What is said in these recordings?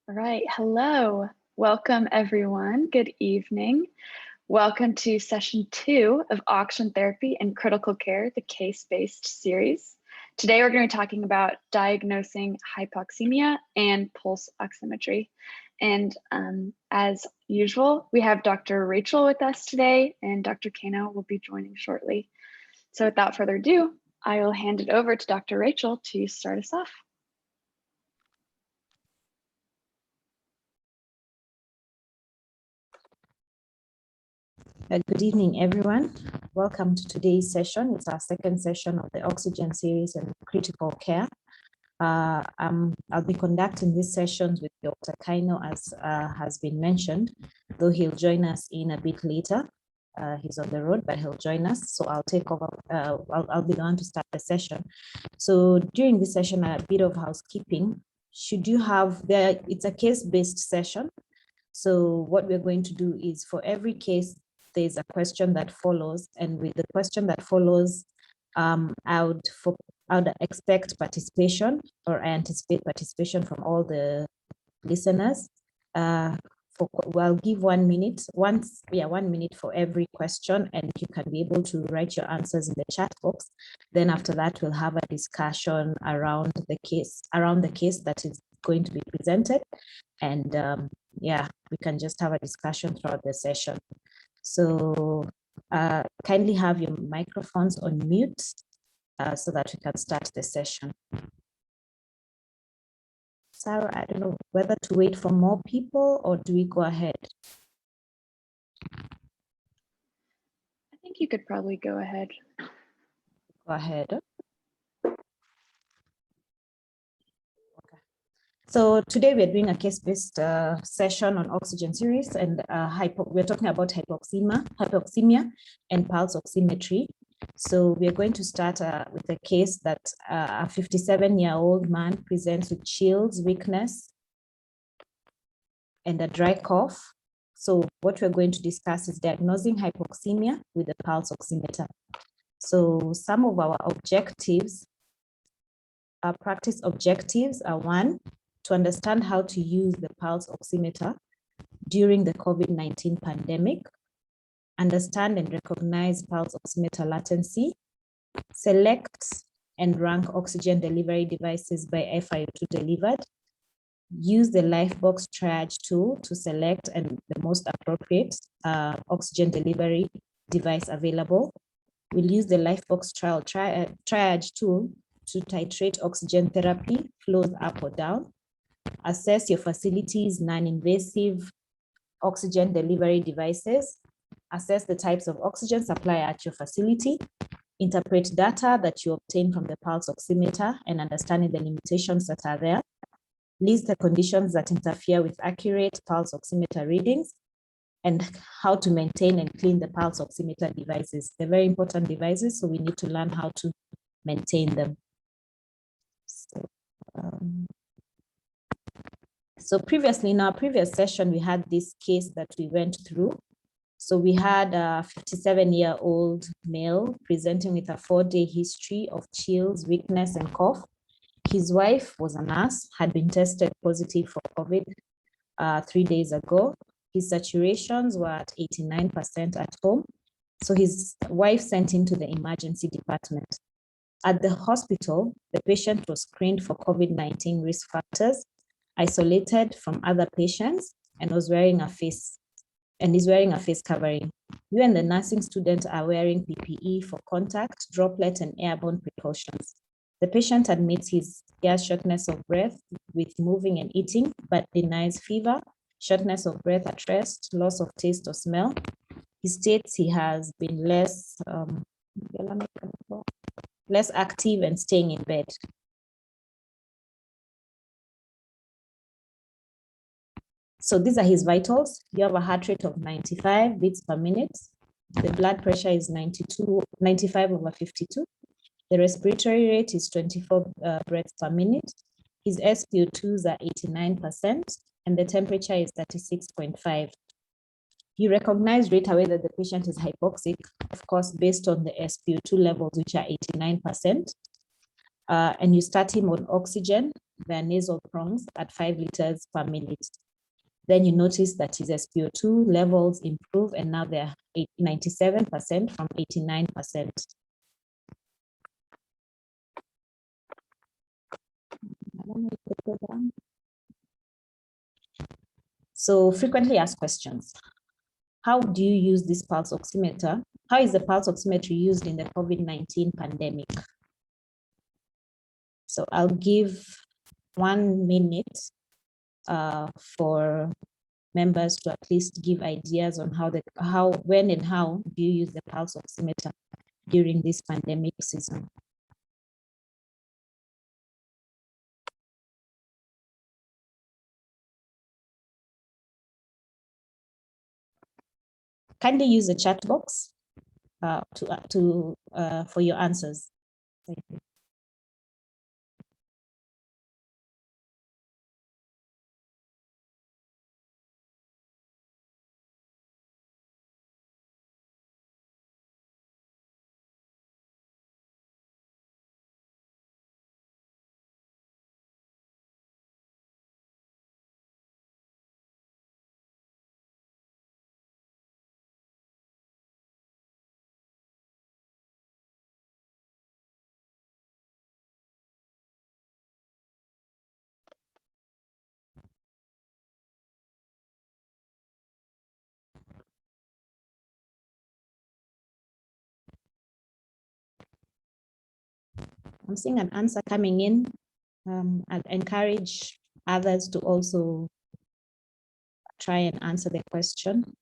All right, hello. Welcome everyone. Good evening. Welcome to session 2 of Oxygen Therapy and Critical Care, the case-based series. Today we're going to be talking about diagnosing hypoxemia and pulse oximetry. And as usual, we have Dr. Rachael with us today, and Dr. Kaino will be joining shortly. So without further ado, I will hand it over to Dr. Rachael to start us off. Good evening, everyone. Welcome to today's session. It's our second session of the Oxygen series and critical care. I'll be conducting these sessions with Dr. Kaino, as has been mentioned, though he'll join us in a bit later. He's on the road, but he'll join us. So I'll take over. I'll be the one to start the session. So during this session, a bit of housekeeping. Should you have there? It's a case-based session. So what we're going to do is for every case, there's a question that follows, and with the question that follows, I would expect participation, or I anticipate participation from all the listeners. We'll give 1 minute, 1 minute for every question, and you can be able to write your answers in the chat box. Then after that, we'll have a discussion around the case that is going to be presented, and we can just have a discussion throughout the session. So kindly have your microphones on mute so that we can start the session. Sarah, I don't know whether to wait for more people or do we go ahead? I think you could probably go ahead. Go ahead. So today we're doing a case-based session on Oxygen series, and we're talking about hypoxemia and pulse oximetry. So we're going to start with a case that a 57-year-old man presents with chills, weakness, and a dry cough. So what we're going to discuss is diagnosing hypoxemia with a pulse oximeter. So some of our objectives, our practice objectives are: 1, to understand how to use the pulse oximeter during the COVID-19 pandemic, understand and recognize pulse oximeter latency, select and rank oxygen delivery devices by FiO2 delivered, use the Lifebox triage tool to select and the most appropriate oxygen delivery device available. We'll use the Lifebox triage tool to titrate oxygen therapy flows up or down. Assess your facility's non-invasive oxygen delivery devices. Assess the types of oxygen supply at your facility. Interpret data that you obtain from the pulse oximeter and understanding the limitations that are there. List the conditions that interfere with accurate pulse oximeter readings, and how to maintain and clean the pulse oximeter devices. They're very important devices, so we need to learn how to maintain them. So previously, in our previous session, we had this case that we went through. So we had a 57-year-old male presenting with a 4-day history of chills, weakness, and cough. His wife was a nurse, had been tested positive for COVID 3 days ago. His saturations were at 89% at home. So his wife sent him to the emergency department. At the hospital, the patient was screened for COVID-19 risk factors, isolated from other patients, and is wearing a face covering. You and the nursing student are wearing PPE for contact, droplet, and airborne precautions. The patient admits his gas shortness of breath with moving and eating, but denies fever, shortness of breath at rest, loss of taste or smell. He states he has been less active and staying in bed. So these are his vitals. You have a heart rate of 95 beats per minute. The blood pressure is 95/52. The respiratory rate is 24 breaths per minute. His SpO2s are 89%, and the temperature is 36.5. You recognize right away that the patient is hypoxic, of course, based on the SpO2 levels, which are 89%. And you start him on oxygen their nasal prongs at 5 liters per minute. Then you notice that his SpO2 levels improve, and now they're 97% from 89%. So frequently asked questions. How do you use this pulse oximeter? How is the pulse oximeter used in the COVID-19 pandemic? So I'll give 1 minute for members to at least give ideas on when and how do you use the pulse oximeter during this pandemic season. Kindly use the chat box for your answers. Thank you. I'm seeing an answer coming in. I'd encourage others to also try and answer the question.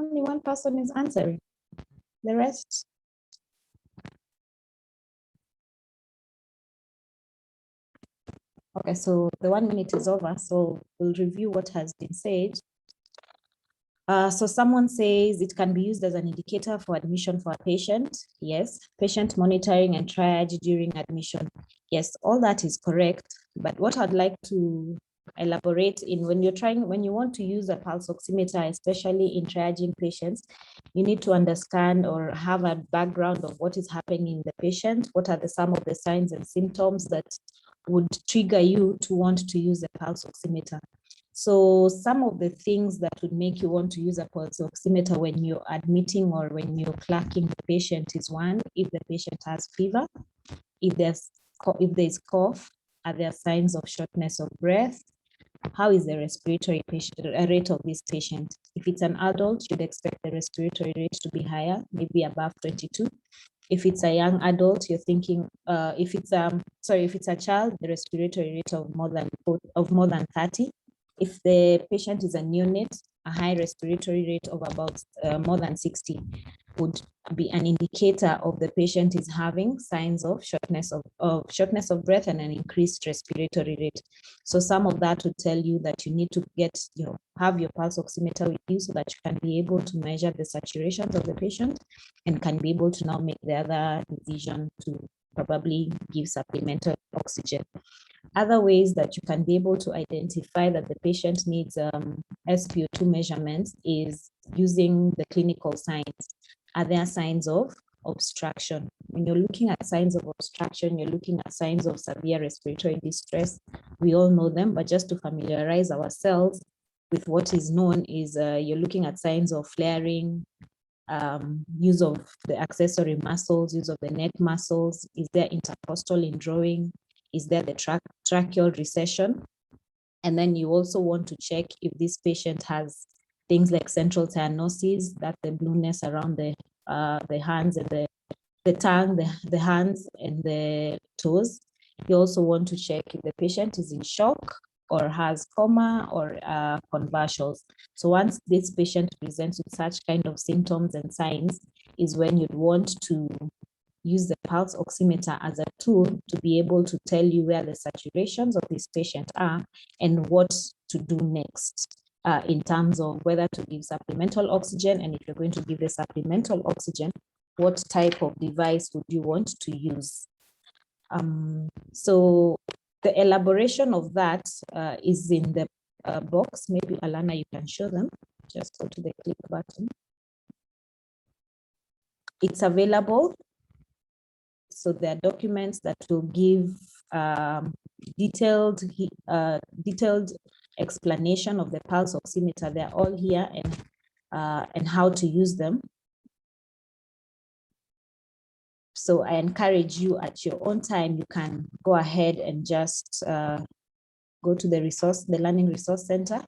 Only one person is answering. The rest. Okay, so the 1 minute is over, so we'll review what has been said. So someone says it can be used as an indicator for admission for a patient. Yes. Patient monitoring and triage during admission. Yes, all that is correct. But what I'd like to elaborate in when you want to use a pulse oximeter, especially in triaging patients, you need to understand or have a background of what is happening in the patient. What are some of the signs and symptoms that would trigger you to want to use a pulse oximeter? So some of the things that would make you want to use a pulse oximeter when you're admitting or when you're clerking the patient is, one, if the patient has fever, if there's cough, are there signs of shortness of breath? How is the respiratory rate of this patient? If it's an adult, you'd expect the respiratory rate to be higher, maybe above 22. If it's a young adult, you're thinking, if it's a child, the respiratory rate of more than 30. If the patient is a neonate, a high respiratory rate of about more than 60 would be an indicator of the patient is having signs of shortness of breath and an increased respiratory rate. So some of that would tell you that you need to have your pulse oximeter with you so that you can be able to measure the saturations of the patient and can be able to now make the other decision to probably give supplemental oxygen. Other ways that you can be able to identify that the patient needs SpO2 measurements is using the clinical signs. Are there signs of obstruction? When you're looking at signs of obstruction, you're looking at signs of severe respiratory distress. We all know them, but just to familiarize ourselves with what is known is you're looking at signs of flaring, use of the accessory muscles, use of the neck muscles. Is there intercostal indrawing? Is there the tracheal recession? And then you also want to check if this patient has things like central cyanosis, that's the blueness around the hands and the tongue, the hands and the toes. You also want to check if the patient is in shock or has coma or convulsions. So once this patient presents with such kind of symptoms and signs is when you'd want to use the pulse oximeter as a tool to be able to tell you where the saturations of this patient are and what to do next in terms of whether to give supplemental oxygen, and if you're going to give the supplemental oxygen, what type of device would you want to use? So the elaboration of that is in the box. Maybe Alana, you can show them. Just go to the click button. It's available. So there are documents that will give detailed explanation of the pulse oximeter. They're all here, and how to use them. So I encourage you at your own time, you can go ahead and just go to the Learning Resource Center,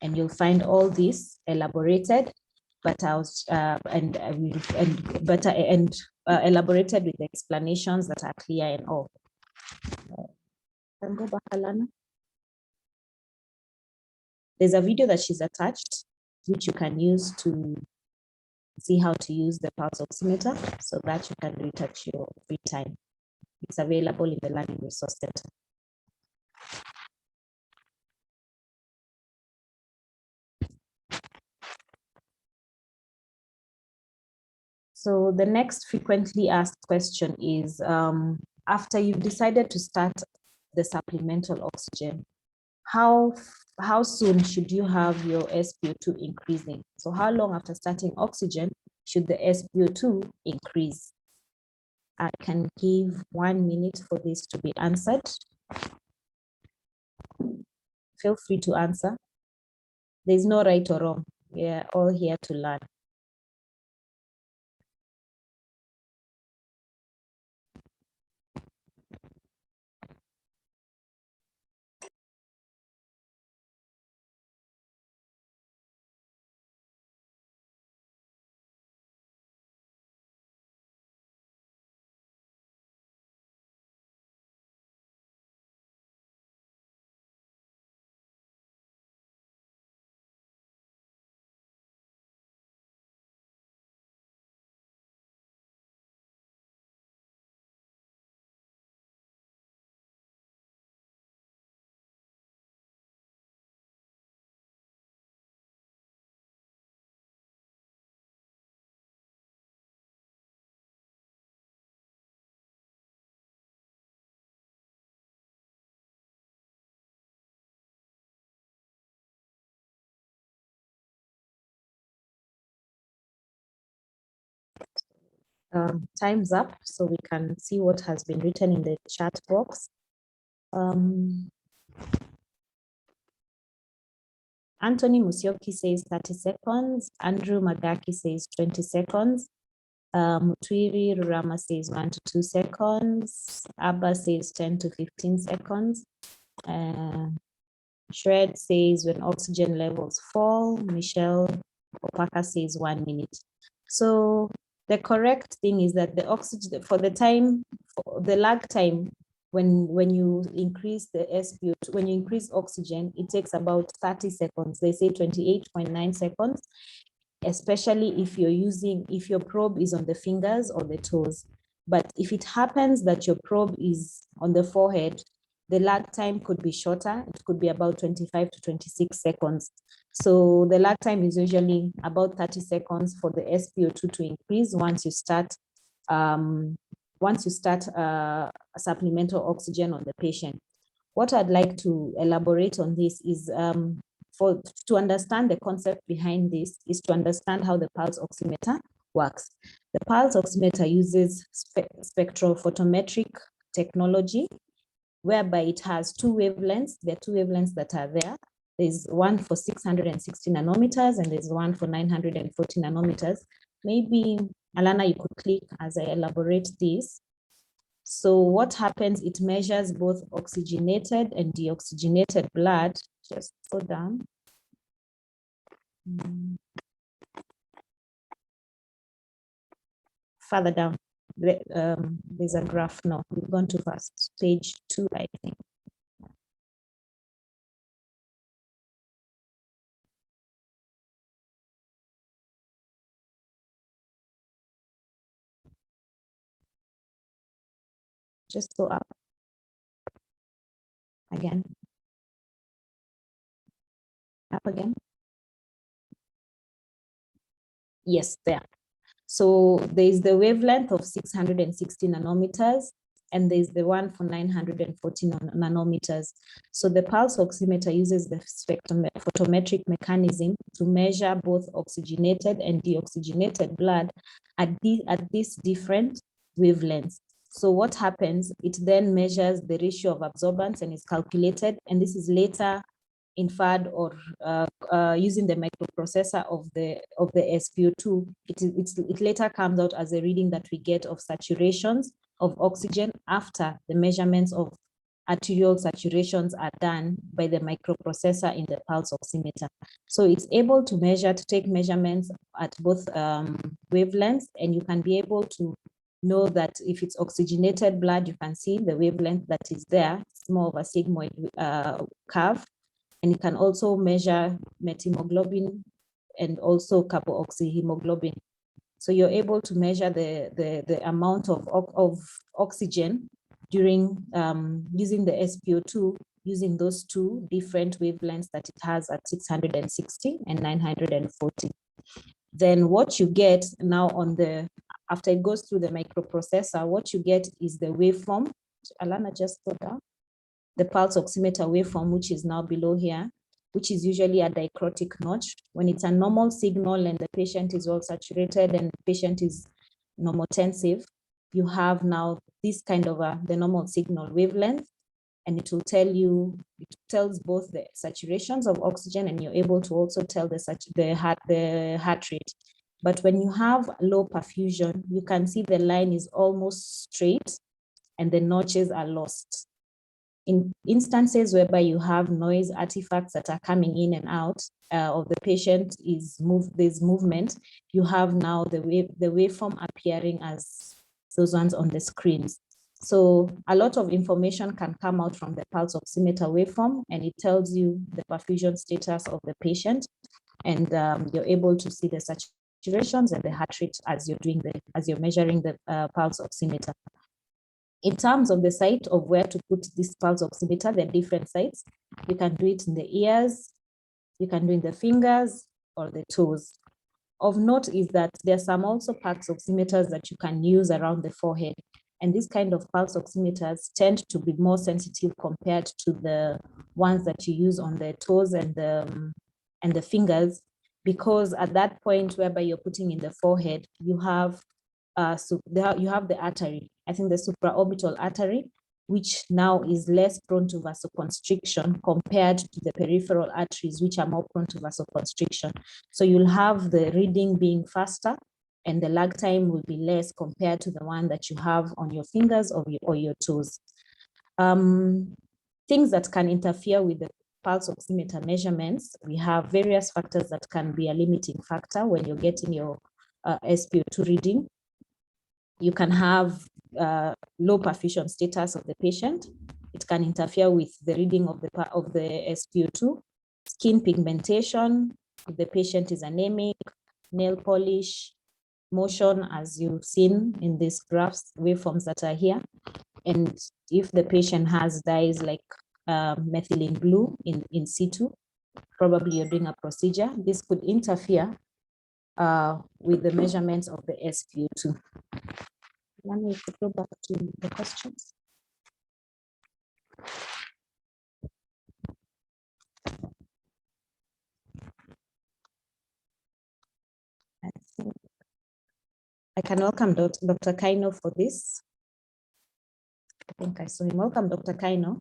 and you'll find all this elaborated, but elaborated with explanations that are clear and all. Can go back, Alana. There's a video that she's attached, which you can use to see how to use the pulse oximeter, so that you can do it at your free time. It's available in the Learning Resource Center. So the next frequently asked question is, after you've decided to start the supplemental oxygen, how soon should you have your SpO2 increasing? So how long after starting oxygen should the SpO2 increase? I can give 1 minute for this to be answered. Feel free to answer. There's no right or wrong. We're all here to learn. Time's up, so we can see what has been written in the chat box. Anthony Musyoki says 30 seconds. Andrew Magaki says 20 seconds. Mutwiri Rurama says 1 to 2 seconds. Abba says 10 to 15 seconds. Shred says when oxygen levels fall. Michelle Opaka says 1 minute. So the correct thing is that the oxygen, for the lag time, when you increase the SpO2, when you increase oxygen, it takes about 30 seconds. They say 28.9 seconds, especially if your probe is on the fingers or the toes. But if it happens that your probe is on the forehead, the lag time could be shorter. It could be about 25 to 26 seconds. So the lag time is usually about 30 seconds for the SpO2 to increase once you start supplemental oxygen on the patient. What I'd like to elaborate on this is to understand the concept behind this is to understand how the pulse oximeter works. The pulse oximeter uses spectrophotometric technology, whereby it has two wavelengths. There are two wavelengths that are there. There's one for 660 nanometers and there's one for 940 nanometers. Maybe, Alana, you could click as I elaborate this. So what happens, it measures both oxygenated and deoxygenated blood. Just go down. Further down, there's a graph. No, we've gone too fast. Page 2, I think. Just go up. Again. Up again. Yes, there. So there is the wavelength of 660 nanometers, and there's the one for 940 nanometers. So the pulse oximeter uses the photometric mechanism to measure both oxygenated and deoxygenated blood at these different wavelengths. So what happens, it then measures the ratio of absorbance and is calculated, and this is later inferred or using the microprocessor of the SpO2. It later comes out as a reading that we get of saturations of oxygen after the measurements of arterial saturations are done by the microprocessor in the pulse oximeter. So it's able to take measurements at both wavelengths, and you can be able to know that if it's oxygenated blood, you can see the wavelength that is there. It's more of a sigmoid curve. And you can also measure methemoglobin and also carboxyhemoglobin. So you're able to measure the amount of oxygen during using the SpO2, using those two different wavelengths that it has at 660 and 940. Then what you get now after it goes through the microprocessor, what you get is the waveform. Alana, just go down. The pulse oximeter waveform, which is now below here, which is usually a dichrotic notch. When it's a normal signal and the patient is well saturated and the patient is normotensive, you have now this kind of the normal signal wavelength, and it will tell you, it tells both the saturations of oxygen, and you're able to also tell the heart rate. But when you have low perfusion, you can see the line is almost straight and the notches are lost. In instances whereby you have noise artifacts that are coming in and out of the patient, there's movement, you have now the waveform appearing as those ones on the screens. So a lot of information can come out from the pulse oximeter waveform, and it tells you the perfusion status of the patient, and you're able to see the saturations and the heart rate as you're measuring the pulse oximeter. In terms of the site of where to put this pulse oximeter, there are different sites. You can do it in the ears, you can do it in the fingers or the toes. Of note is that there are some also pulse oximeters that you can use around the forehead. And this kind of pulse oximeters tend to be more sensitive compared to the ones that you use on the toes and the fingers, because at that point whereby you're putting in the forehead, you have you have the artery, I think the supraorbital artery, which now is less prone to vasoconstriction compared to the peripheral arteries, which are more prone to vasoconstriction. So you'll have the reading being faster, and the lag time will be less compared to the one that you have on your fingers or your toes. Things that can interfere with the pulse oximeter measurements, we have various factors that can be a limiting factor when you're getting your SpO2 reading. You can have low perfusion status of the patient. It can interfere with the reading of the SpO2, skin pigmentation, if the patient is anemic, nail polish, motion, as you've seen in these graphs, waveforms that are here. And if the patient has dyes like methylene blue in situ, probably you're doing a procedure. This could interfere with the measurements of the SpO2. Let me go back to the questions. I think I can welcome Dr. Kaino for this. I think I saw him. Welcome, Dr. Kaino.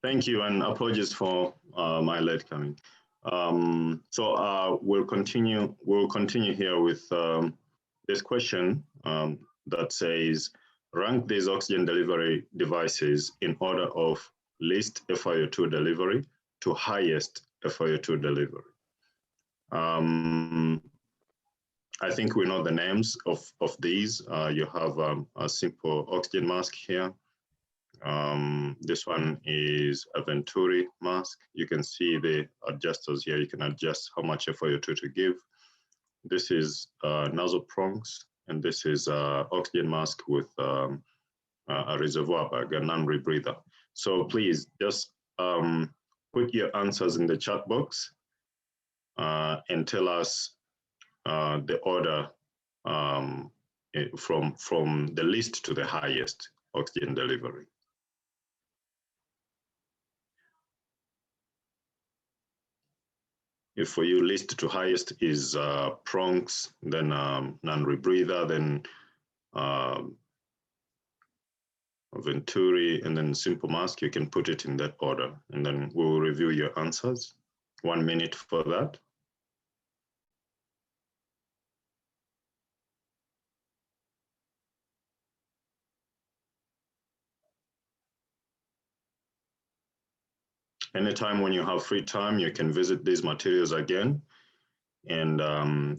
Thank you, and apologies for my late coming. We'll continue here with this question that says, rank these oxygen delivery devices in order of least FiO2 delivery to highest FiO2 delivery. I think we know the names of these. You have a simple oxygen mask here. This one is a Venturi mask. You can see the adjusters here. You can adjust how much FiO2 to give. This is nasal prongs, and this is oxygen mask with a reservoir bag, a non-rebreather. So please just put your answers in the chat box and tell us the order from the least to the highest oxygen delivery. If for you least to highest is prongs, then non-rebreather, then Venturi, and then simple mask, you can put it in that order, and then we'll review your answers. 1 minute for that. Anytime when you have free time, you can visit these materials again. And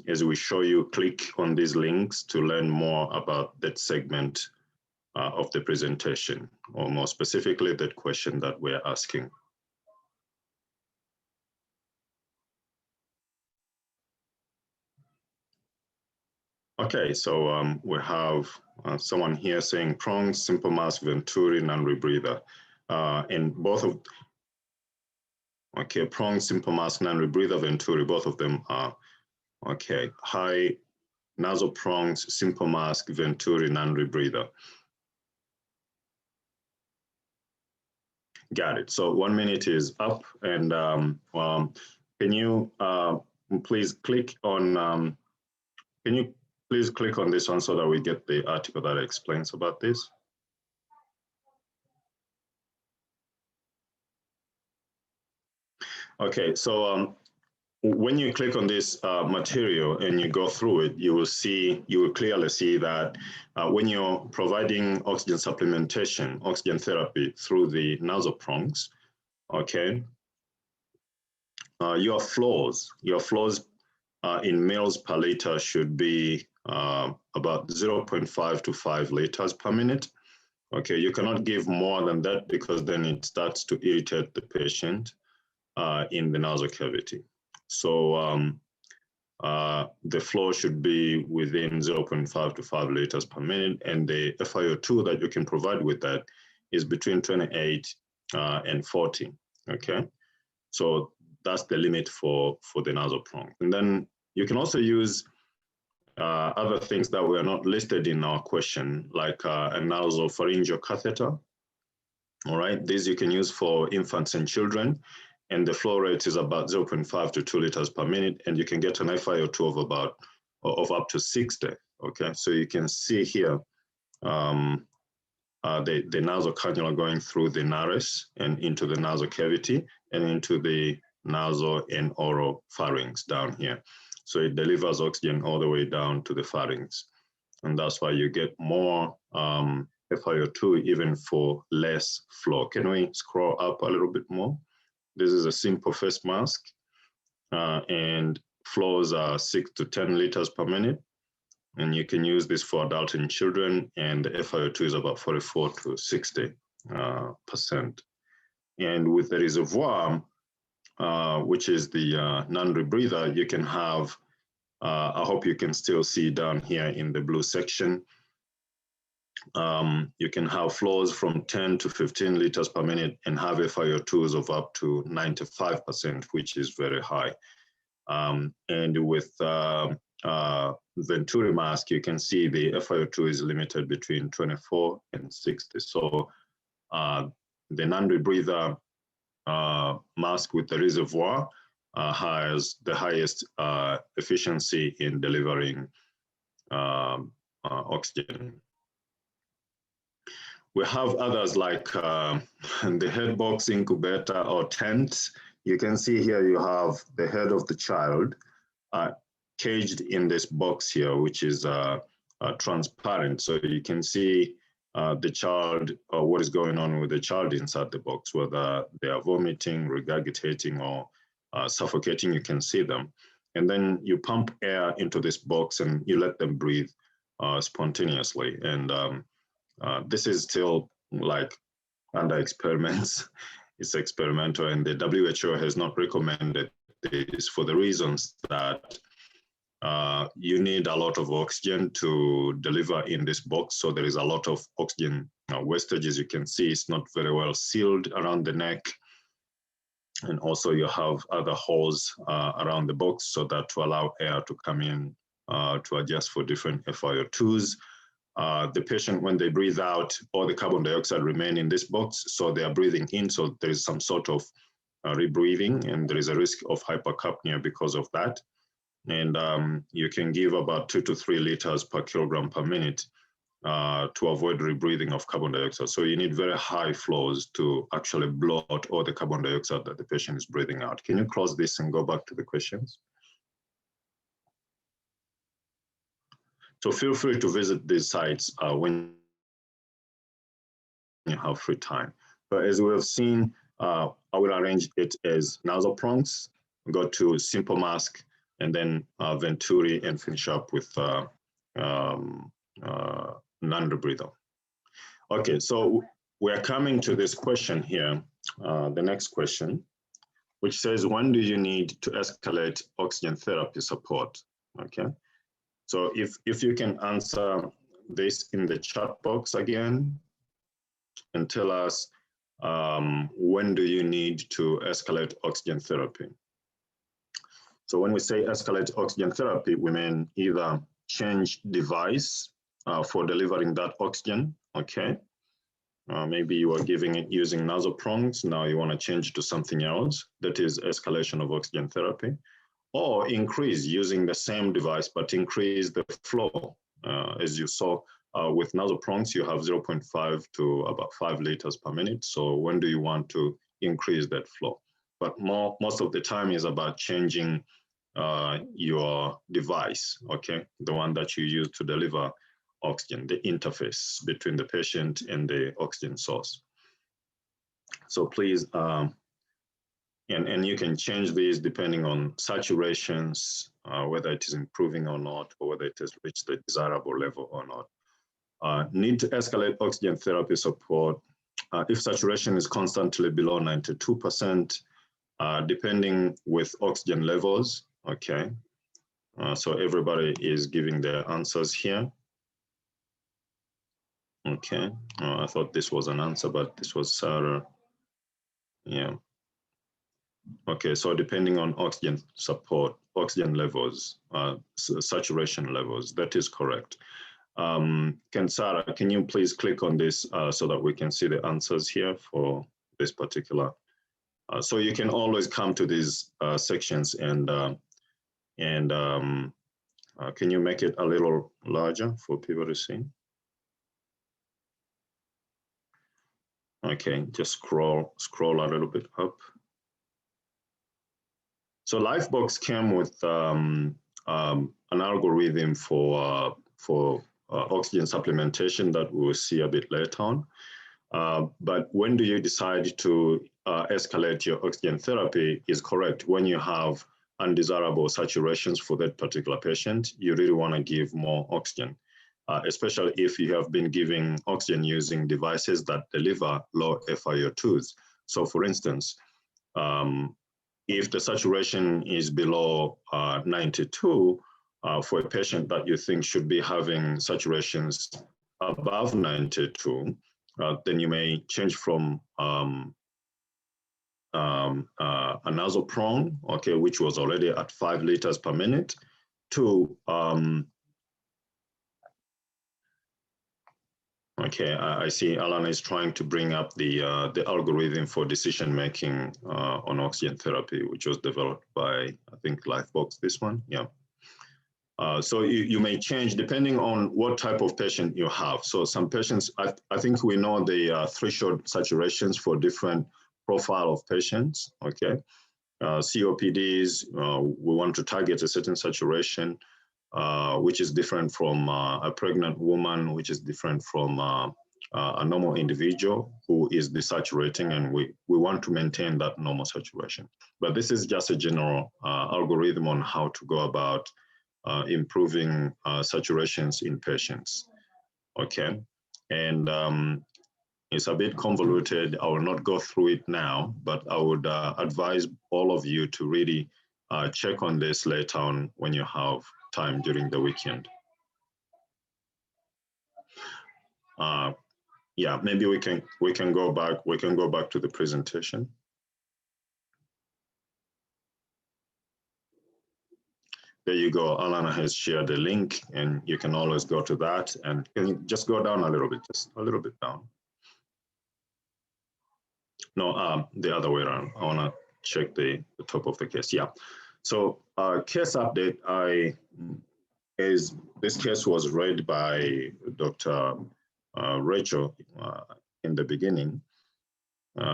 as we show you, click on these links to learn more about that segment of the presentation, or more specifically, that question that we're asking. Okay, so we have someone here saying prongs, simple mask, Venturi, non-rebreather. And both of, okay, prongs, simple mask, non-rebreather, Venturi, both of them are, okay, high nasal prongs, simple mask, Venturi, non-rebreather. Got it. So 1 minute is up, and can you please click on, can you please click on this one so that we get the article that explains about this? Okay, so when you click on this material and you go through it, you will clearly see that when you're providing oxygen supplementation, oxygen therapy through the nasal prongs, okay, your flows in mils per liter should be about 0.5 to 5 liters per minute. Okay, you cannot give more than that because then it starts to irritate the patient in the nasal cavity. So the flow should be within 0.5 to 5 liters per minute, and the FiO2 that you can provide with that is between 28 and 40, okay? So that's the limit for the nasal prong. And then you can also use other things that were not listed in our question, like a nasopharyngeal catheter, all right? These you can use for infants and children, and the flow rate is about 0.5 to 2 liters per minute, and you can get an FiO2 of up to 60, okay? So you can see here the nasal cannula going through the nares and into the nasal cavity and into the nasal and oral pharynx down here. So it delivers oxygen all the way down to the pharynx. And that's why you get more FiO2 even for less flow. Can we scroll up a little bit more? This is a simple face mask, and flows are 6 to 10 liters per minute. And you can use this for adult and children, and the FiO2 is about 44 to 60%. And with the reservoir, which is the non-rebreather, you can have, I hope you can still see down here in the blue section, you can have flows from 10 to 15 liters per minute and have FiO2s of up to 95%, which is very high. And with Venturi mask, you can see the FiO2 is limited between 24 and 60. So the non-rebreather mask with the reservoir has the highest efficiency in delivering oxygen. We have others like the head box incubator or tent. You can see here you have the head of the child caged in this box here, which is transparent. So you can see the child, or what is going on with the child inside the box, whether they are vomiting, regurgitating, or suffocating, you can see them. And then you pump air into this box and you let them breathe spontaneously. And this is still like under experiments. It's experimental, and the WHO has not recommended this for the reasons that you need a lot of oxygen to deliver in this box. So there is a lot of oxygen wastage. As you can see, it's not very well sealed around the neck. And also you have other holes around the box so that to allow air to come in to adjust for different FiO2s. The patient, when they breathe out, all the carbon dioxide remain in this box, so they are breathing in, so there is some sort of rebreathing, and there is a risk of hypercapnia because of that. And you can give about 2 to 3 liters per kilogram per minute to avoid rebreathing of carbon dioxide. So you need very high flows to actually blow out all the carbon dioxide that the patient is breathing out. Can you close this and go back to the questions? So feel free to visit these sites when you have free time. But as we have seen, I will arrange it as nasal prongs, go to simple mask, and then Venturi, and finish up with non-rebreather. Okay, so we are coming to this question here, the next question, which says, when do you need to escalate oxygen therapy support? Okay. So if you can answer this in the chat box again and tell us when do you need to escalate oxygen therapy? So when we say escalate oxygen therapy, we mean either change device for delivering that oxygen, okay? Maybe you are giving it using nasal prongs, now you want to change to something else, that is escalation of oxygen therapy. Or increase using the same device, but increase the flow. As you saw with nasal prongs, you have 0.5 to about 5 liters per minute. So when do you want to increase that flow? But most of the time is about changing your device, okay? The one that you use to deliver oxygen, the interface between the patient and the oxygen source. So please, and you can change these depending on saturations, whether it is improving or not, or whether it has reached the desirable level or not. Need to escalate oxygen therapy support if saturation is constantly below 92%, depending with oxygen levels, okay? So everybody is giving their answers here. Okay, I thought this was an answer, but this was Sarah. Yeah. Okay, so depending on oxygen support, oxygen levels, saturation levels, that is correct. Sarah, can you please click on this so that we can see the answers here for this particular? So you can always come to these sections and can you make it a little larger for people to see? Okay, just scroll a little bit up. So Lifebox came with an algorithm for oxygen supplementation that we'll see a bit later on. But when do you decide to escalate your oxygen therapy is correct. When you have undesirable saturations for that particular patient, you really want to give more oxygen, especially if you have been giving oxygen using devices that deliver low FiO2s. So for instance, if the saturation is below 92, for a patient that you think should be having saturations above 92, then you may change from a nasal prong, okay, which was already at 5 liters per minute, to okay, I see Alan is trying to bring up the algorithm for decision making on oxygen therapy, which was developed by, I think, Lifebox, this one, yeah. So you may change depending on what type of patient you have. So some patients, I think we know the threshold saturations for different profile of patients, okay? COPDs, we want to target a certain saturation, which is different from a pregnant woman, which is different from a normal individual who is desaturating, and we want to maintain that normal saturation. But this is just a general algorithm on how to go about improving saturations in patients, okay? And It's a bit convoluted. I will not go through it now, but I would advise all of you to really check on this later on when you have time during the weekend. Yeah, maybe we can go back. We can go back to the presentation. There you go. Alana has shared the link, and you can always go to that. And can you just go down a little bit, just a little bit down. No, the other way around. I want to check the top of the case. Yeah. So case update. This case was read by Dr. Rachael in the beginning.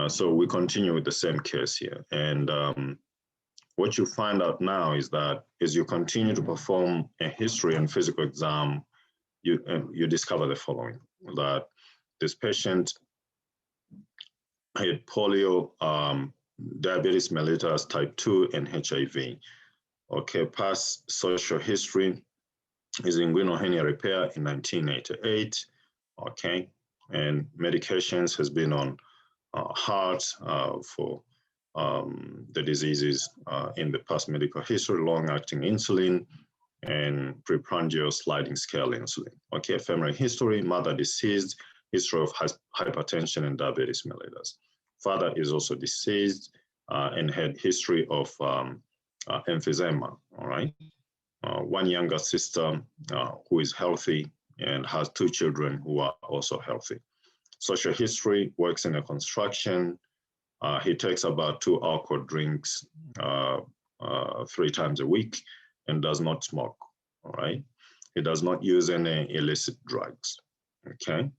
So we continue with the same case here. And what you find out now is that as you continue to perform a history and physical exam, you discover the following: that this patient had polio, diabetes mellitus type 2, and HIV. Okay, past social history is inguinal hernia repair in 1988. Okay, and medications has been on heart for the diseases in the past medical history, long-acting insulin and preprandial sliding scale insulin. Okay, family history, mother deceased, history of hypertension and diabetes mellitus. Father is also deceased and had history of emphysema, all right? One younger sister who is healthy and has 2 children who are also healthy. Social history, works in a construction. He takes about 2 alcohol drinks 3 times a week and does not smoke, all right? He does not use any illicit drugs, okay?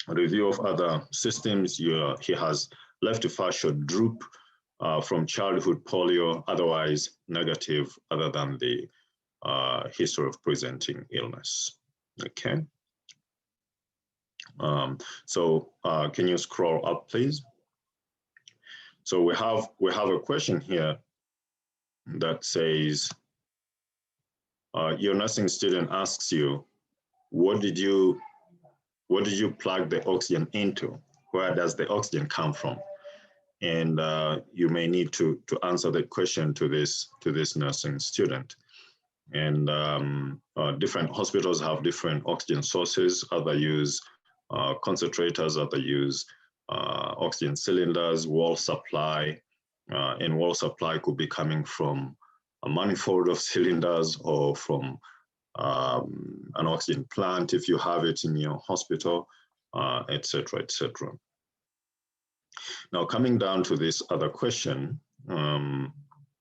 A review of other systems, he has left facial droop from childhood polio, otherwise negative other than the history of presenting illness, okay? So can you scroll up, please? So we have a question here that says, your nursing student asks you, what did you plug the oxygen into? Where does the oxygen come from? And you may need to answer that question to this nursing student. And different hospitals have different oxygen sources. Others use concentrators, others use oxygen cylinders, wall supply, and wall supply could be coming from a manifold of cylinders or from an oxygen plant if you have it in your hospital, et cetera, et cetera. Now, coming down to this other question,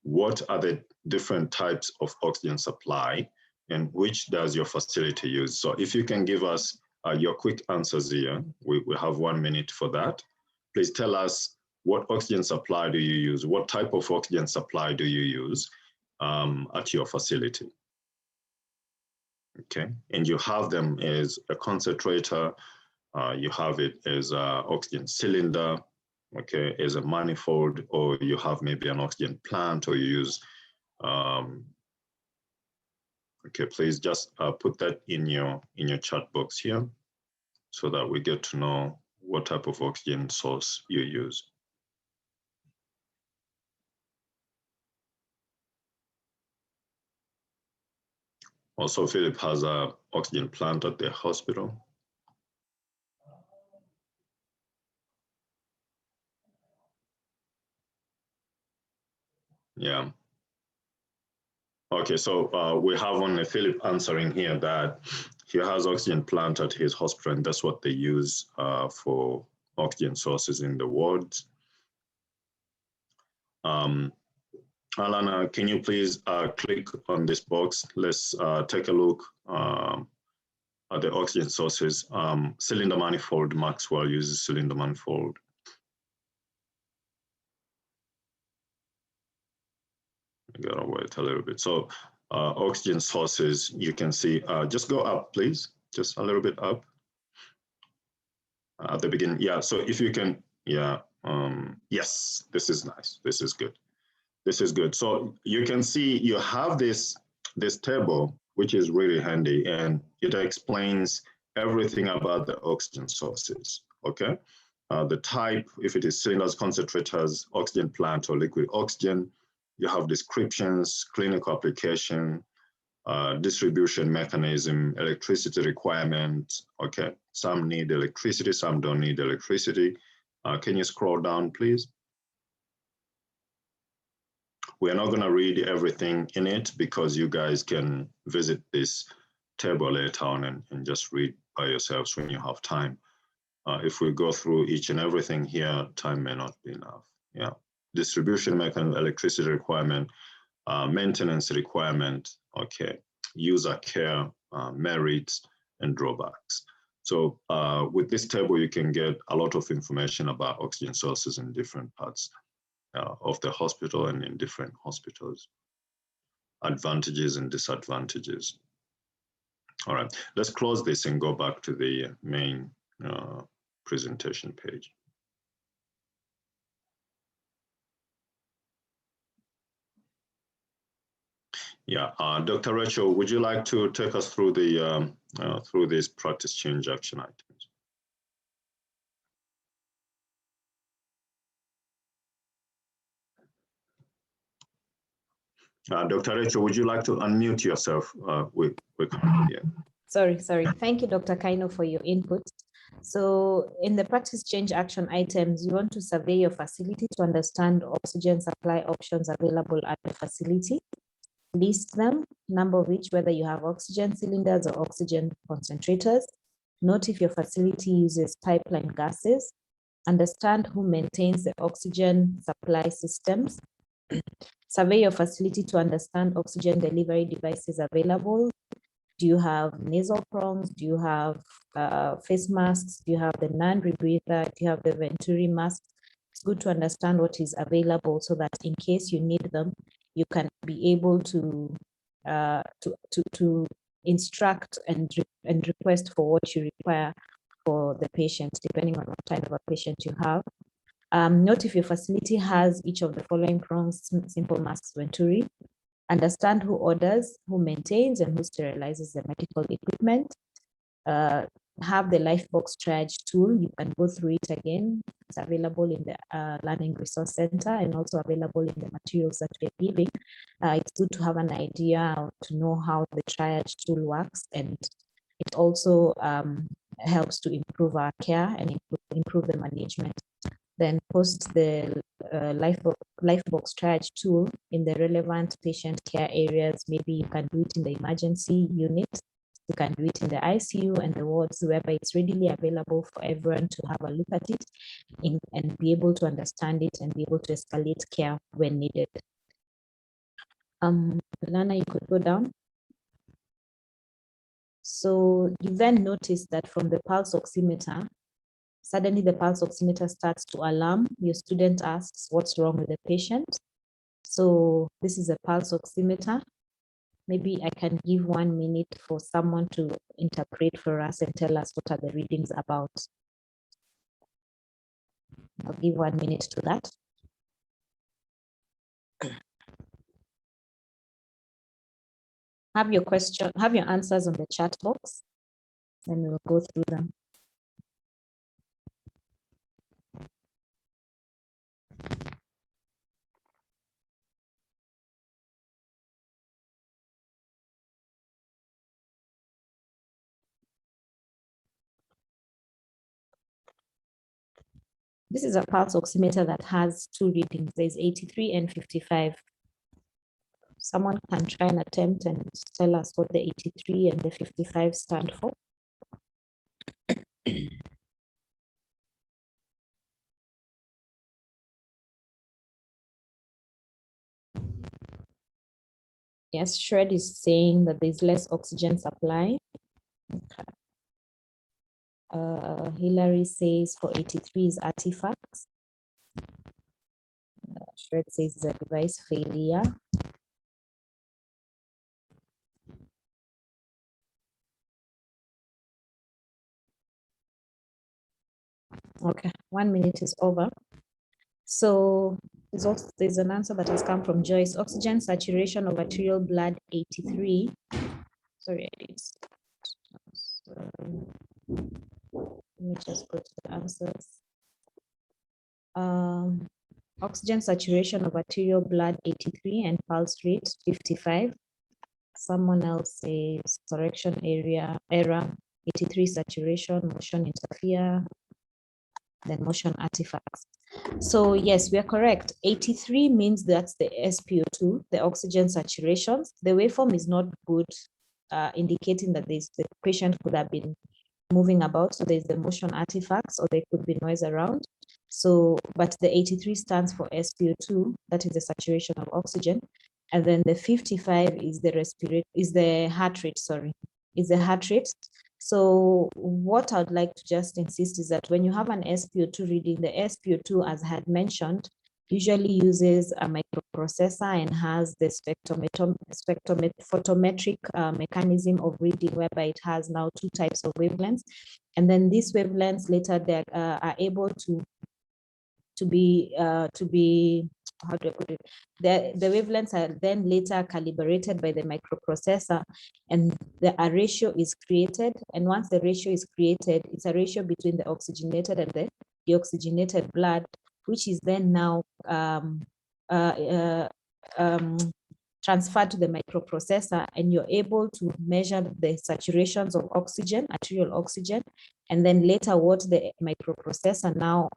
what are the different types of oxygen supply and which does your facility use? So if you can give us your quick answers here, we have 1 minute for that. Please tell us, what oxygen supply do you use? What type of oxygen supply do you use at your facility? Okay, and you have them as a concentrator, you have it as an oxygen cylinder, okay, as a manifold, or you have maybe an oxygen plant, or you use, okay, please just put that in your chat box here so that we get to know what type of oxygen source you use. Also, Philip has an oxygen plant at the hospital. Yeah. Okay, so we have only Philip answering here that he has oxygen plant at his hospital, and that's what they use for oxygen sources in the wards. Alana, can you please click on this box? Let's take a look at the oxygen sources. Cylinder manifold, Maxwell uses cylinder manifold. I gotta wait a little bit. So oxygen sources, you can see, just go up, please. Just a little bit up at the beginning. Yeah, so if you can, yeah, yes, this is nice. This is good. This is good. So you can see you have this table, which is really handy, and it explains everything about the oxygen sources, okay? The type, if it is cylinders, concentrators, oxygen plant, or liquid oxygen. You have descriptions, clinical application, distribution mechanism, electricity requirement, okay? Some need electricity, some don't need electricity. Can you scroll down, please? We're not gonna read everything in it because you guys can visit this table later on and just read by yourselves when you have time. If we go through each and everything here, time may not be enough, yeah. Distribution mechanism, electricity requirement, maintenance requirement, okay, user care, merits, and drawbacks. So with this table, you can get a lot of information about oxygen sources in different parts of the hospital and in different hospitals, advantages and disadvantages. All right, let's close this and go back to the main presentation page. Yeah, Dr. Rachael, would you like to take us through the through these practice change action items? Dr. Rachael, would you like to unmute yourself? Yeah. Sorry. Thank you, Dr. Kaino, for your input. So in the practice change action items, you want to survey your facility to understand oxygen supply options available at the facility. List them, number of which, whether you have oxygen cylinders or oxygen concentrators. Note if your facility uses pipeline gases. Understand who maintains the oxygen supply systems. Survey your facility to understand oxygen delivery devices available. Do you have nasal prongs? Do you have face masks? Do you have the non-rebreather? Do you have the Venturi mask? It's good to understand what is available so that in case you need them, you can be able to instruct and request for what you require for the patient, depending on what type of a patient you have. Note if your facility has each of the following prongs: simple masks, Venturi. Understand who orders, who maintains, and who sterilizes the medical equipment. Have the Lifebox triage tool. You can go through it again. It's available in the Learning Resource Center and also available in the materials that we're giving. It's good to have an idea to know how the triage tool works, and it also helps to improve our care and improve the management. Then post the Lifebox triage tool in the relevant patient care areas. Maybe you can do it in the emergency unit. You can do it in the ICU and the wards, whereby it's readily available for everyone to have a look at it and be able to understand it and be able to escalate care when needed. Lana, you could go down. So you then notice that from the pulse oximeter, suddenly the pulse oximeter starts to alarm. Your student asks, what's wrong with the patient? So this is a pulse oximeter. Maybe I can give 1 minute for someone to interpret for us and tell us what are the readings about. I'll give 1 minute to that. Have your question, have your answers on the chat box, and we'll go through them. This is a pulse oximeter that has 2 readings. There's 83 and 55. Someone can try and attempt and tell us what the 83 and the 55 stand for. Yes, Shred is saying that there's less oxygen supply. Okay. Hillary says for 83 is artifacts. Shred says the device failure. Okay, 1 minute is over. So there's an answer that has come from Joyce. Oxygen saturation of arterial blood 83. Sorry, I did. Let me just go to the answer. answers. Oxygen saturation of arterial blood 83 and pulse rate 55. Someone else says correction area error 83 saturation, motion interfere, then motion artifacts. So yes, we are correct. 83 means that's the SpO2, the oxygen saturation. The waveform is not good, indicating that the patient could have been moving about. So there's the motion artifacts, or there could be noise around. So, but the 83 stands for SpO2, that is the saturation of oxygen. And then the 55 is the heart rate, is the heart rate. So what I'd like to just insist is that when you have an SpO2 reading, the SpO2, as I had mentioned, usually uses a microprocessor and has the photometric mechanism of reading, whereby it has now two types of wavelengths. And then these wavelengths later they are able to be how do I put it? The wavelengths are then later calibrated by the microprocessor, and a ratio is created. And once the ratio is created, it's a ratio between the oxygenated and the deoxygenated blood, which is then now transferred to the microprocessor, and you're able to measure the saturations of oxygen, arterial oxygen, and then later what the microprocessor now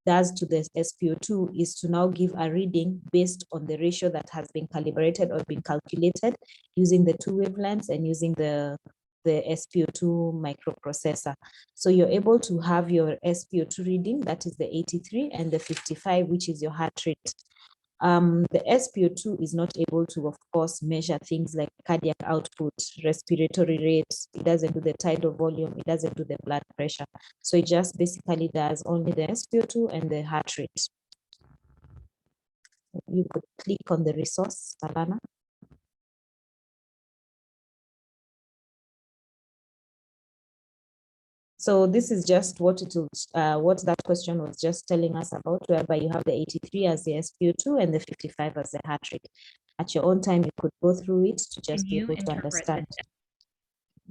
does to the SpO2 is to now give a reading based on the ratio that has been calibrated or been calculated using the two wavelengths and using the SpO2 microprocessor. So you're able to have your SpO2 reading, that is the 83, and the 55, which is your heart rate. The SpO2 is not able to, of course, measure things like cardiac output, respiratory rates. It doesn't do the tidal volume. It doesn't do the blood pressure. So it just basically does only the SpO2 and the heart rate. You could click on the resource, Alana. So this is just what that question was just telling us about, whereby you have the 83 as the SpO2 and the 55 as the heart rate. At your own time, you could go through it to just be able to understand.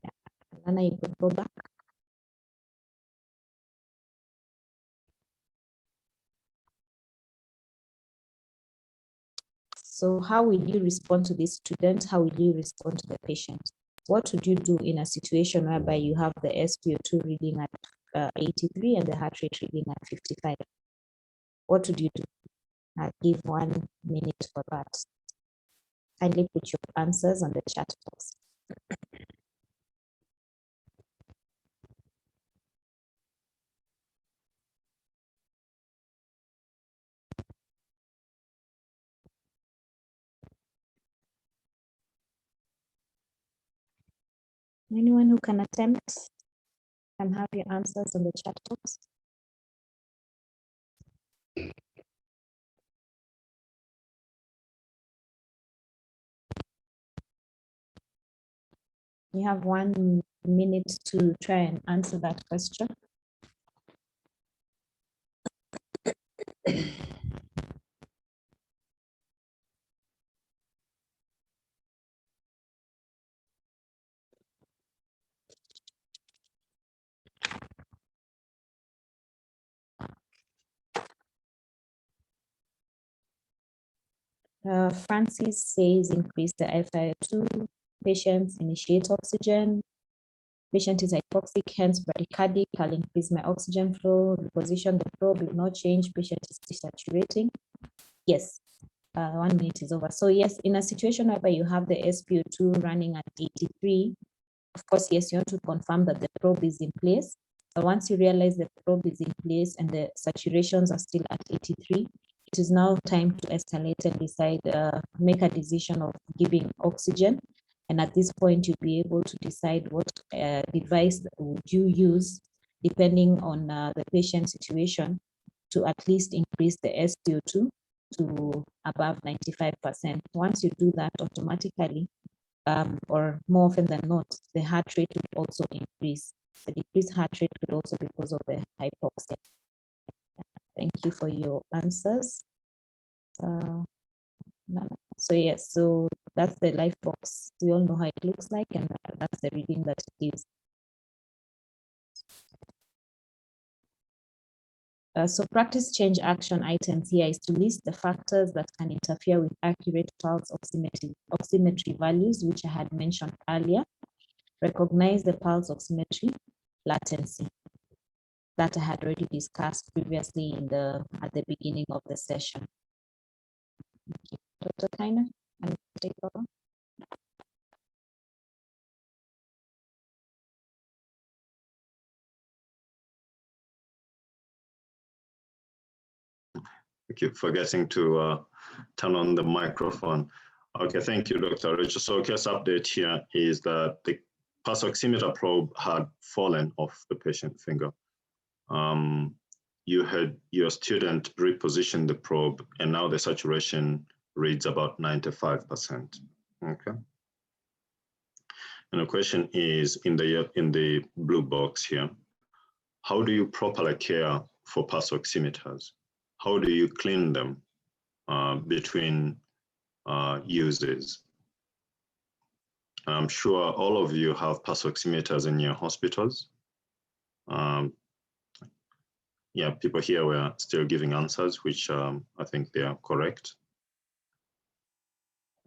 Yeah. Anna, you could go back. So how will you respond to this student? How will you respond to the patient? What would you do in a situation whereby you have the SpO2 reading at 83 and the heart rate reading at 55? What would you do? I'll give 1 minute for that. Kindly put your answers on the chat box. Anyone who can attempt can have your answers on the chat box. You have 1 minute to try and answer that question. Francis says increase the FiO2. Patients initiate oxygen. Patient is hypoxic, hence bradycardic. I'll increase my oxygen flow. Position the probe will not change. Patient is desaturating. Yes, 1 minute is over. So yes, in a situation where you have the SpO2 running at 83, of course, yes, you want to confirm that the probe is in place. But once you realize the probe is in place and the saturations are still at 83, it is now time to escalate and decide, make a decision of giving oxygen. And at this point, you'll be able to decide what device would you use, depending on the patient situation, to at least increase the SpO2 to above 95%. Once you do that automatically, or more often than not, the heart rate will also increase. The decreased heart rate could also be because of the hypoxia. Thank you for your answers. So yes, so that's the life box. We all know how it looks like, and that's the reading that it gives. So practice change action items here is to list the factors that can interfere with accurate pulse oximetry values, which I had mentioned earlier. Recognize the pulse oximetry latency that I had already discussed previously at the beginning of the session. Dr. Kaino, can you take over? I keep forgetting to turn on the microphone. Okay, thank you, Dr. Rachael. So case update here is that the pulse oximeter probe had fallen off the patient finger. You had your student reposition the probe, and now the saturation reads about 95%. Okay. And the question is in the blue box here, how do you properly care for pulse oximeters? How do you clean them between uses? I'm sure all of you have pulse oximeters in your hospitals. Yeah, people here were still giving answers, which I think they are correct.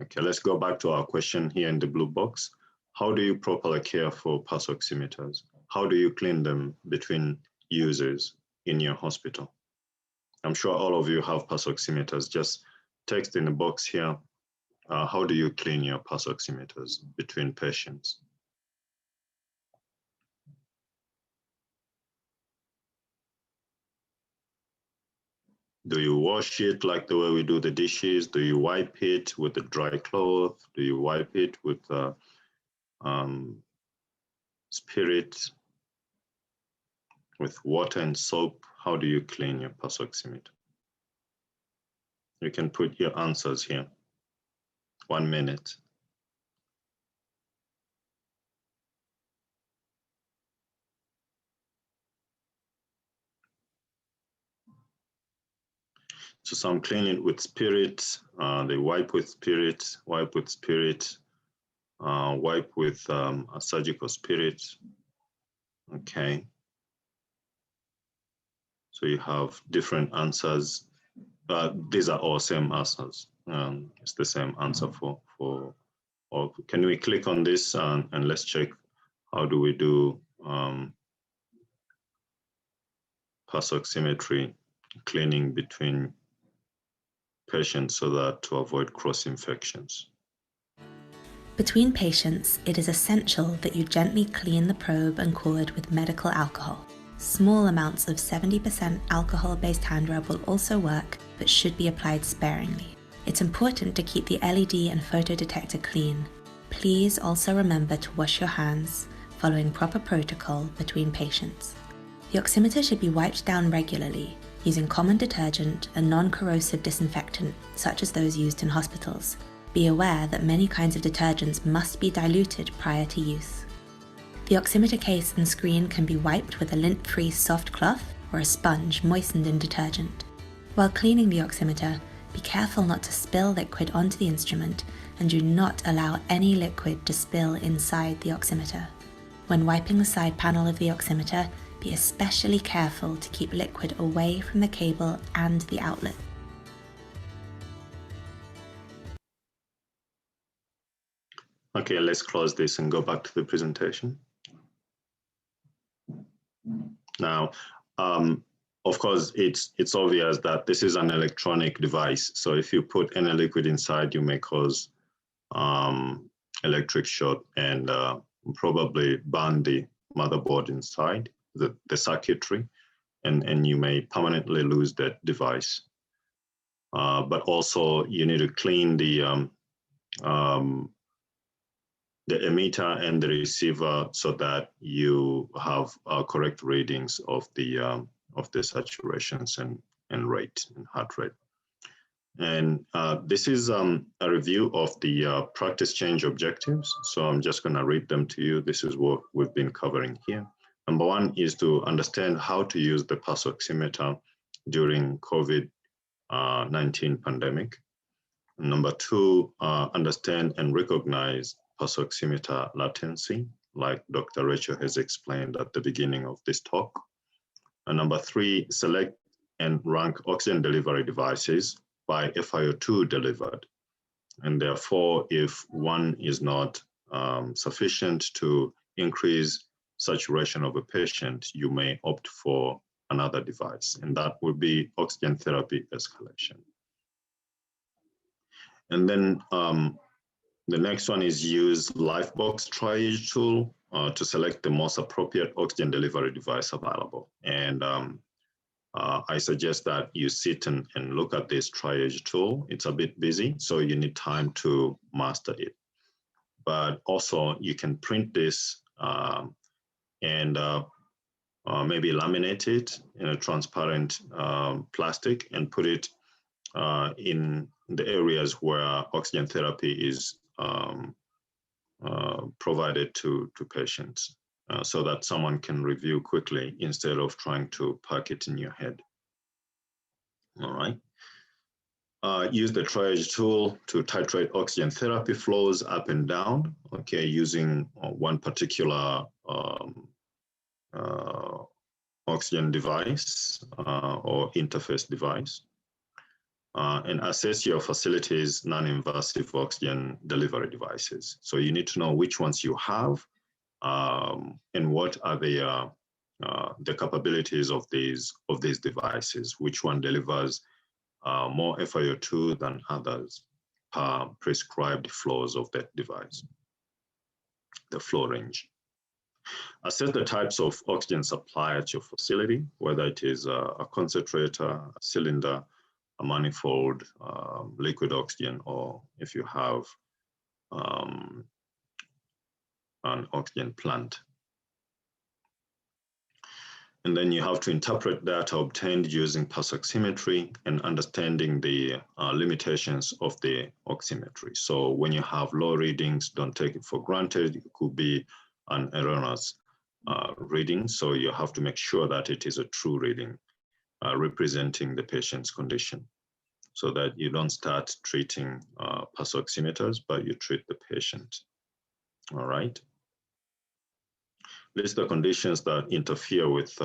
Okay, let's go back to our question here in the blue box. How do you properly care for pulse oximeters? How do you clean them between users in your hospital? I'm sure all of you have pulse oximeters. Just text in the box here, how do you clean your pulse oximeters between patients? Do you wash it like the way we do the dishes? Do you wipe it with a dry cloth? Do you wipe it with spirit, with water and soap? How do you clean your pulse oximeter? You can put your answers here. 1 minute. So some clean it with spirit, they wipe with spirit, wipe with a surgical spirit. Okay. So you have different answers. These are all same answers. It's the same answer or can we click on this and let's check how do we do pulse oximetry cleaning between patients so that to avoid cross infections. Between patients, it is essential that you gently clean the probe and cord with medical alcohol. Small amounts of 70% alcohol-based hand rub will also work, but should be applied sparingly. It's important to keep the LED and photodetector clean. Please also remember to wash your hands, following proper protocol between patients. The oximeter should be wiped down regularly, using common detergent and non-corrosive disinfectant, such as those used in hospitals. Be aware that many kinds of detergents must be diluted prior to use. The oximeter case and screen can be wiped with a lint-free soft cloth or a sponge moistened in detergent. While cleaning the oximeter, be careful not to spill liquid onto the instrument and do not allow any liquid to spill inside the oximeter. When wiping the side panel of the oximeter, be especially careful to keep liquid away from the cable and the outlet. Okay, let's close this and go back to the presentation. Now, of course, it's obvious that this is an electronic device. So if you put any liquid inside, you may cause electric shock and probably burn the motherboard inside, the circuitry, and you may permanently lose that device. But also you need to clean the emitter and the receiver so that you have correct readings of the saturations and rate and heart rate. And this is a review of the practice change objectives. So I'm just going to read them to you. This is what we've been covering here. Number one is to understand how to use the pulse oximeter during COVID-19 pandemic. Number two, understand and recognize pulse oximeter latency, like Dr. Rachael has explained at the beginning of this talk. And number three, select and rank oxygen delivery devices by FiO2 delivered. And therefore, if one is not sufficient to increase saturation of a patient, you may opt for another device, and that would be oxygen therapy escalation. And then the next one is use Lifebox triage tool to select the most appropriate oxygen delivery device available. And I suggest that you sit and look at this triage tool. It's a bit busy, so you need time to master it. But also you can print this and maybe laminate it in a transparent plastic and put it in the areas where oxygen therapy is provided to patients so that someone can review quickly instead of trying to pack it in your head. All right. Use the triage tool to titrate oxygen therapy flows up and down, okay, using one particular oxygen device or interface device. And assess your facility's non-invasive oxygen delivery devices. So you need to know which ones you have and what are the capabilities of these devices, which one delivers more FiO2 than others per prescribed flows of that device, the flow range. Assess the types of oxygen supply at your facility, whether it is a concentrator, a cylinder, a manifold, liquid oxygen, or if you have an oxygen plant. And then you have to interpret data obtained using pulse oximetry and understanding the limitations of the oximetry. So when you have low readings, don't take it for granted. It could be an erroneous reading. So you have to make sure that it is a true reading representing the patient's condition, so that you don't start treating pulse oximeters, but you treat the patient. All right. List the conditions that interfere with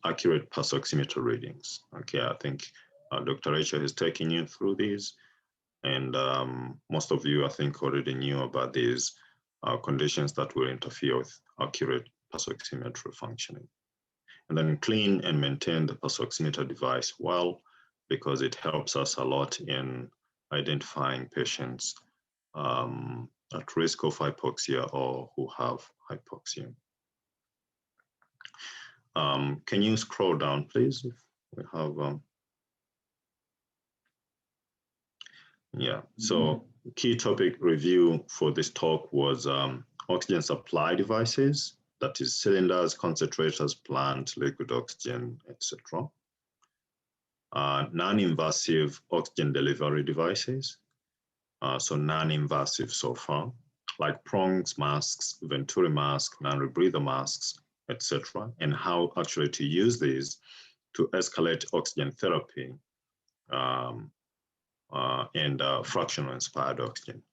accurate pulse oximeter readings. Okay, I think Dr. Rachael has taken you through these, and most of you, I think, already knew about these conditions that will interfere with accurate pulse oximetry functioning. And then clean and maintain the pulse oximeter device well, because it helps us a lot in identifying patients at risk of hypoxia or who have hypoxia. Can you scroll down, please? If we have, yeah, so key topic review for this talk was oxygen supply devices, that is cylinders, concentrators, plant, liquid oxygen, etc. Non-invasive oxygen delivery devices, so non-invasive so far, like prongs, masks, venturi masks, non-rebreather masks, etc., and how actually to use these to escalate oxygen therapy and fractional inspired oxygen.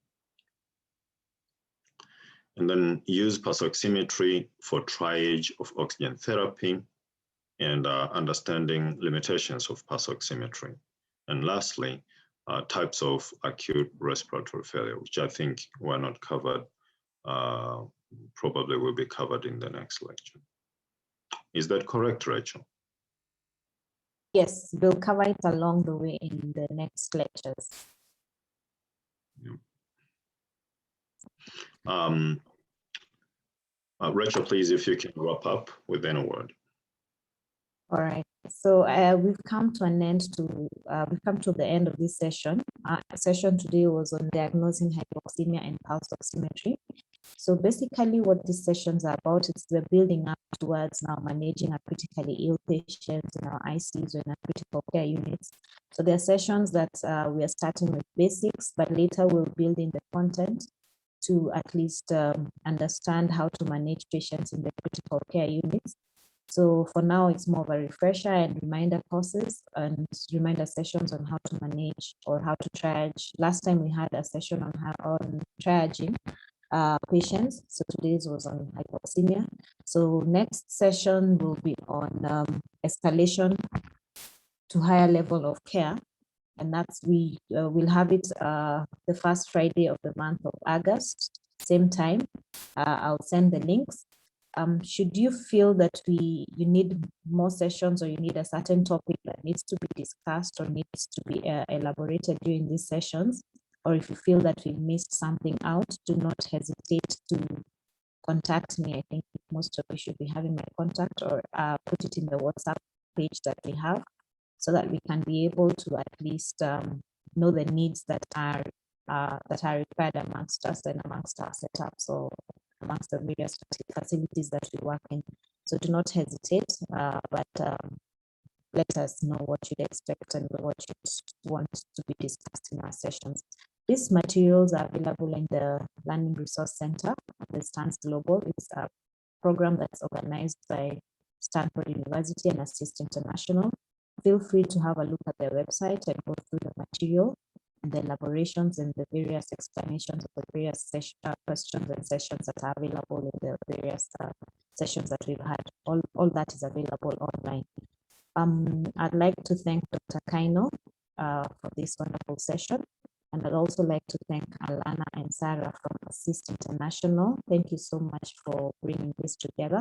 And then use pulse oximetry for triage of oxygen therapy and understanding limitations of pulse oximetry. And lastly, types of acute respiratory failure, which I think were not covered, probably will be covered in the next lecture. Is that correct, Rachael? Yes, we'll cover it along the way in the next lectures. Yeah. Rachael, please, if you can wrap up within a word. All right. So we've come to the end of this session. Our session today was on diagnosing hypoxemia and pulse oximetry. So basically what these sessions are about is we're building up towards now managing our critically ill patients in our ICUs or in our critical care units. So there are sessions that we are starting with basics, but later we'll build in the content to at least understand how to manage patients in the critical care units. So for now, it's more of a refresher and reminder courses and reminder sessions on how to manage or how to triage. Last time we had a session on triaging patients. So today's was on hypoxemia. So next session will be on escalation to higher level of care. And that's we'll have it the first Friday of the month of August, same time. I'll send the links. Should you feel that you need more sessions, or you need a certain topic that needs to be discussed or needs to be elaborated during these sessions, or if you feel that we missed something out, do not hesitate to contact me. I think most of you should be having my contact, or put it in the WhatsApp page that we have, so that we can be able to at least know the needs that are required amongst us and amongst our setups, or amongst the various facilities that we work in. So do not hesitate, but let us know what you'd expect and what you want to be discussed in our sessions. These materials are available in the Learning Resource Center at the STANS Global. It's a program that's organized by Stanford University and Assist International. Feel free to have a look at their website and go through the material and the elaborations and the various explanations of the various questions and sessions that are available in the various sessions that we've had. All that is available online. I'd like to thank Dr. Kaino for this wonderful session. And I'd also like to thank Alana and Sarah from Assist International. Thank you so much for bringing this together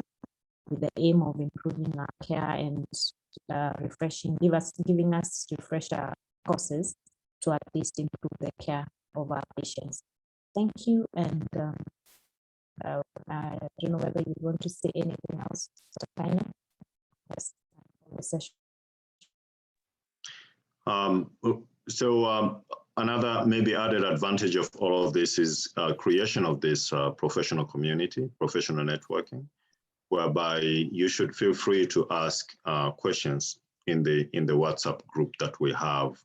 with the aim of improving our care and giving us refresher courses to at least improve the care of our patients. Thank you. And I don't know whether you want to say anything else, Dr. Kaino. Yes, the session. Another maybe added advantage of all of this is creation of this professional community, professional networking, whereby you should feel free to ask questions in the WhatsApp group that we have,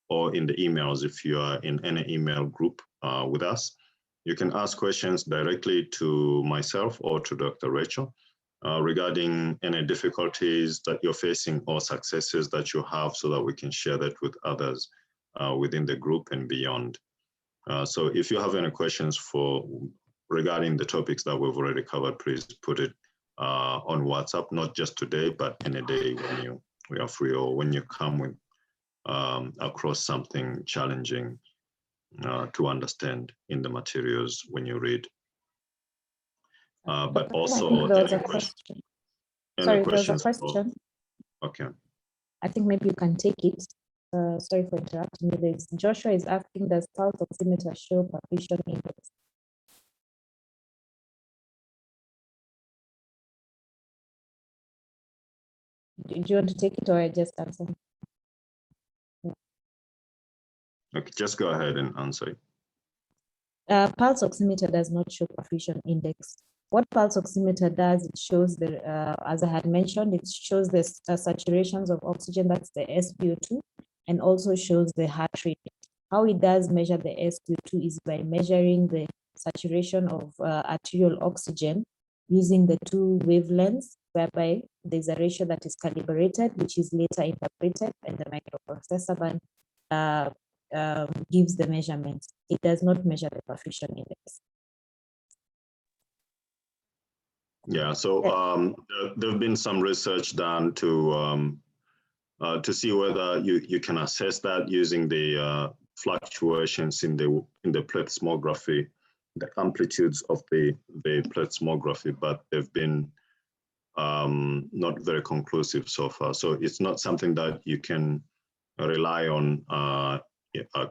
or in the emails. If you are in any email group with us, you can ask questions directly to myself or to Dr. Rachael regarding any difficulties that you're facing or successes that you have, so that we can share that with others within the group and beyond. So if you have any questions regarding the topics that we've already covered, please put it on WhatsApp, not just today, but any day when we are free, or when you come with across something challenging to understand in the materials when you read. But also, there was a question. Sorry, there was a question. Okay. I think maybe you can take it. Sorry for interrupting you. Joshua is asking, does pulse oximeter show perfusion index? Do you want to take it, or I just answer? Okay, just go ahead and answer it. Pulse oximeter does not show perfusion index. What pulse oximeter does, it shows as I had mentioned, it shows the saturations of oxygen, that's the SpO2, and also shows the heart rate. How it does measure the SpO2 is by measuring the saturation of arterial oxygen using the two wavelengths, whereby there's a ratio that is calibrated, which is later interpreted, and the microprocessor gives the measurements. It does not measure the perfusion index. Yeah, so there have been some research done to see whether you can assess that using the fluctuations in the plethysmography, the amplitudes of the plethysmography, but they've been not very conclusive so far. So it's not something that you can rely on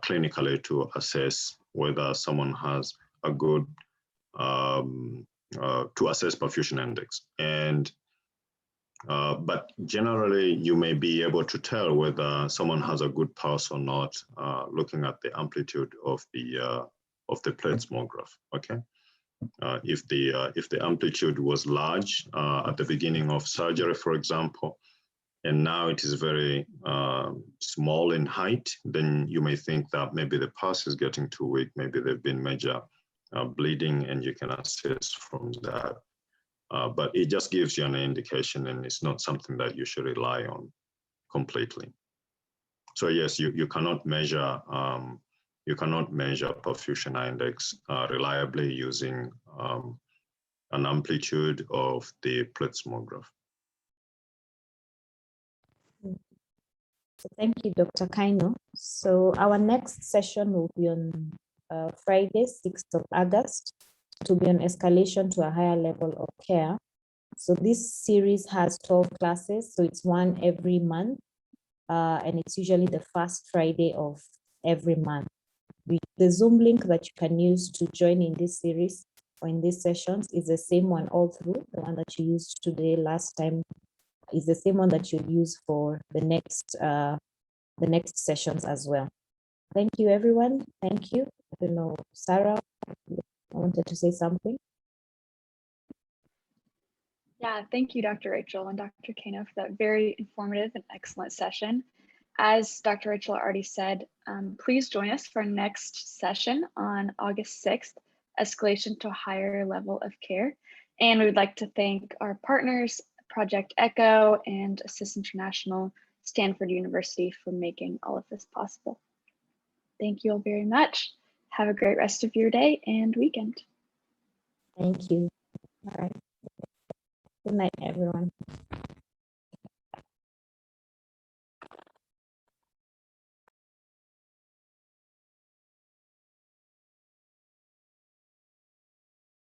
clinically to assess whether someone has a good to assess perfusion index. And but generally, you may be able to tell whether someone has a good pulse or not, looking at the amplitude of the plethysmograph. Okay, if the amplitude was large at the beginning of surgery, for example, and now it is very small in height, then you may think that maybe the pulse is getting too weak. Maybe there've been major bleeding, and you can assess from that. But it just gives you an indication, and it's not something that you should rely on completely. So yes, you cannot measure perfusion index reliably using an amplitude of the plethysmograph. So thank you, Dr. Kaino. So our next session will be on Friday, 6th of August, to be an escalation to a higher level of care. So this series has 12 classes, so it's one every month, and it's usually the first Friday of every month. The Zoom link that you can use to join in this series or in these sessions is the same one all through. The one that you used today last time is the same one that you'll use for the next sessions as well. Thank you, everyone. Thank you. I don't know, Sarah, I wanted to say something. Yeah, thank you, Dr. Rachael and Dr. Kaino, for that very informative and excellent session. As Dr. Rachael already said, please join us for our next session on August 6th, escalation to a higher level of care. And we would like to thank our partners, Project ECHO and Assist International, Stanford University, for making all of this possible. Thank you all very much. Have a great rest of your day and weekend. Thank you. All right. Good night, everyone.